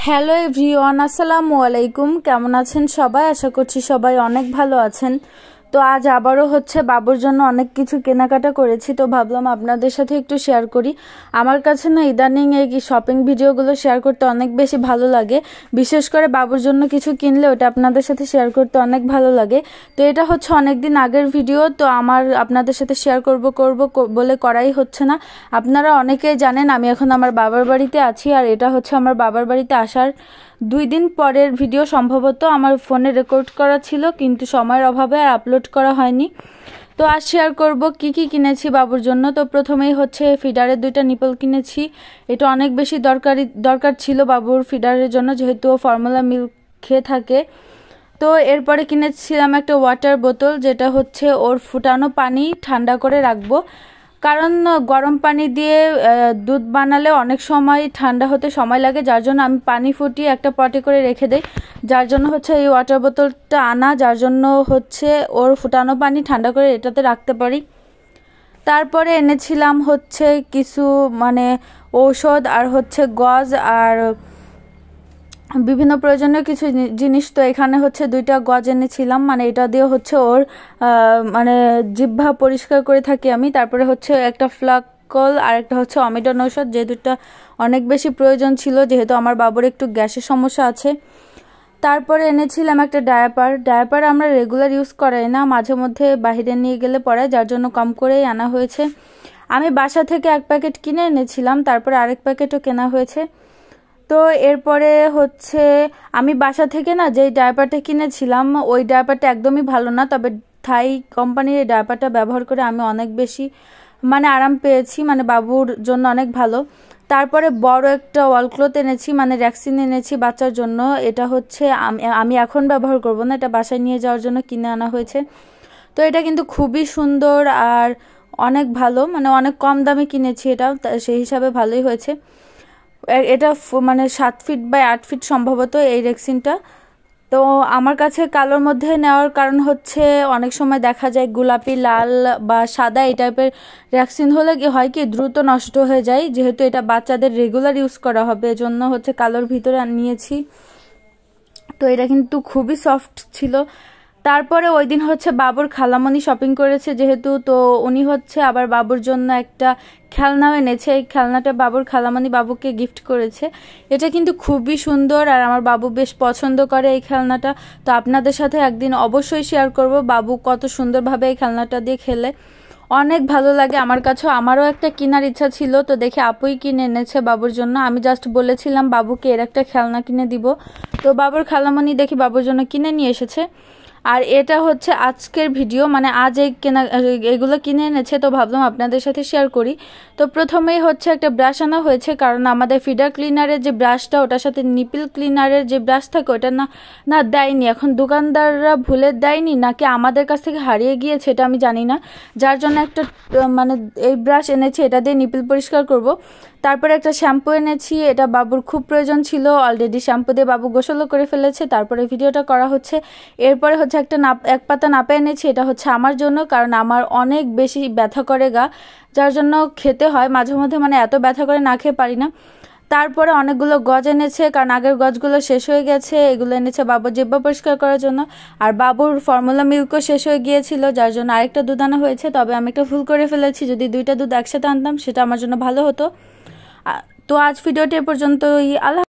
Hello everyone, আসসালামু আলাইকুম। কেমন আছেন সবাই? আশা করছি সবাই অনেক ভালো আছেন। তো আজ আবারও বাবুর জন্য অনেক কিছু কেনাকাটা করেছি, তো ভাবলাম আপনাদের সাথে একটু শেয়ার করি। আমার কাছে না ইদানিং এই শপিং ভিডিওগুলো শেয়ার করতে অনেক বেশি ভালো লাগে, বিশেষ করে বাবুর জন্য কিছু কিনলে ওটা আপনাদের সাথে শেয়ার করতে অনেক ভালো লাগে। তো এটা অনেক দিন আগের ভিডিও, তো আমার আপনাদের সাথে শেয়ার করব বলে করাই হচ্ছে না। আপনারা অনেকেই জানেন আমি এখন আমার বাবার বাড়িতে আছি, আর এটা আমার বাবার বাড়িতে আসার 2 দিন পরের ভিডিও। সম্ভবত আমার ফোনে রেকর্ড করা ছিল, কিন্তু সময়ের অভাবে আর আপলোড করা হয়নি। তো আজ শেয়ার করব কি কি কিনেছি বাবুর জন্য। তো প্রথমেই ফিডারের 2টা নিপল কিনেছি। এটা অনেক বেশি দরকার ছিল বাবুর ফিডারের জন্য, যেহেতু ও ফর্মুলা মিল্ক খেয়ে থাকে। তো এরপরে কিনেছিলাম একটা ওয়াটার বোতল, যেটা ওর ফুটানো পানি ঠান্ডা করে রাখবো, কারণ গরম পানি দিয়ে দুধ বানালে অনেক সময় ঠান্ডা হতে সময় লাগে, যার জন্য আমি পানি ফুটিয়ে একটা পটে করে রেখে দেই। যার জন্য এই ওয়াটার বোতলটা আনা, যার জন্য ওর ফুটানো পানি ঠান্ডা করে এটাতে রাখতে পারি। তারপরে এনেছিলাম কিছু ঔষধ আর গজ আর বিভিন্ন প্রয়োজনীয় কিছু জিনিস। তো এখানে 2টা গজ এনেছিলাম, এটা দিয়ে ওর জিহ্বা পরিষ্কার করে থাকি আমি। তারপরে একটা ফ্লাকল আর একটা অমিডন ঔষধ, যে 2টা অনেক বেশি প্রয়োজন ছিল, যেহেতু আমার বাবুর একটু গ্যাসের সমস্যা আছে। তারপরে এনেছিলাম একটা ডায়াপার আমরা রেগুলার ইউজ করাই না, মাঝে মধ্যে বাইরে নিয়ে গেলে পড়ায়, যার জন্য কম করেই আনা হয়েছে। আমি বাসা থেকে 1 প্যাকেট কিনে এনেছিলাম, তারপরে আরেক প্যাকেটও কেনা হয়েছে। তো এরপরে আমি বাসা থেকে না যেই ডায়াপারটা কিনেছিলাম, ওই ডায়াপারটা একদমই ভালো না, তবে থাই কোম্পানির এই ডায়াপারটা ব্যবহার করে আমি অনেক বেশি আরাম পেয়েছি, বাবুর জন্য অনেক ভালো। তারপরে বড় একটা ওয়াল ক্লথ এনেছি, র্যাক্সিন এনেছি বাচ্চার জন্য। এটা আমি এখন ব্যবহার করব না, এটা বাসায় নিয়ে যাওয়ার জন্য কিনে আনা হয়েছে। তো এটা কিন্তু খুবই সুন্দর আর অনেক ভালো, অনেক কম দামে কিনেছি এটা, সেই হিসাবে ভালোই হয়েছে। এটা 7 ফিট বাই 8 ফিট সম্ভবত এই রেক্সিনটা। তো আমার কাছে কালোর মধ্যে নেওয়ার কারণ অনেক সময় দেখা যায় গোলাপি, লাল বা সাদা এই টাইপের রেক্সিন হলে কি দ্রুত নষ্ট হয়ে যায়, যেহেতু এটা বাচ্চাদের রেগুলার ইউজ করা হবে, এজন্য কালোর ভিতরে নিয়েছি। তো এটা কিন্তু খুবই সফট ছিল। তারপরে ওই দিন বাবুর খালামণি শপিং করেছে যেহেতু, তো উনি আবার বাবুর জন্য একটা খেলনাও এনেছে। এই খেলনাটা বাবুর খালামণি বাবুকে গিফট করেছে। এটা কিন্তু খুবই সুন্দর আর আমার বাবু বেশ পছন্দ করে এই খেলনাটা। তো আপনাদের সাথে একদিন অবশ্যই শেয়ার করব বাবু কত সুন্দরভাবে এই খেলনাটা দিয়ে খেলে, অনেক ভালো লাগে আমার কাছেও। আমারও একটা কেনার ইচ্ছা ছিল, তো দেখে আপুই কিনে এনেছে বাবুর জন্য। আমি জাস্ট বলেছিলাম বাবুকে এর একটা খেলনা কিনে দিব, তো বাবুর খালামণি দেখি বাবুর জন্য কিনে নিয়ে এসেছে। আর এটা আজকের ভিডিও, আজ এগুলো কিনে এনেছে, তো ভাবলাম আপনাদের সাথে শেয়ার করি। তো প্রথমেই একটা ব্রাশ আনা হয়েছে, কারণ আমাদের ফিডার ক্লিনারের যে ব্রাশটা, ওটার সাথে নিপিল ক্লিনারের যে ব্রাশ থাকে ওটা না দেয়নি। এখন দোকানদাররা ভুলে দেয়নি নাকি আমাদের কাছ থেকে হারিয়ে গিয়েছে, এটা আমি জানি না। যার জন্য একটা এই ব্রাশ এনেছি, এটা দিয়ে নিপিল পরিষ্কার করব। তারপরে একটা শ্যাম্পু এনেছি, এটা বাবুর খুব প্রয়োজন ছিল, অলরেডি শ্যাম্পু দিয়ে বাবু গোসলও করে ফেলেছে। তারপরে ভিডিওটা করা এরপরে একটা এক পাতা নাপা এনেছি, এটা আমার জন্য, কারণ আমার অনেক বেশি ব্যথা করে গা, যার জন্য খেতে হয় মাঝে মধ্যে, এত ব্যথা করে না খেয়ে পারি না। তারপরে অনেকগুলো গজ এনেছে, কারণ আগের গজগুলো শেষ হয়ে গেছে, এগুলো এনেছে বাবুর জিহ্বা পরিষ্কার করার জন্য। আর বাবুর ফর্মুলা মিল্কও শেষ হয়ে গিয়েছিল, যার জন্য আরেকটা দুধ আনা হয়েছে। তবে আমি একটা ভুল করে ফেলেছি, যদি 2টা দুধ একসাথে আনতাম সেটা আমার জন্য ভালো হতো। তো আজ ভিডিওটি এ পর্যন্তই। আল্লাহ।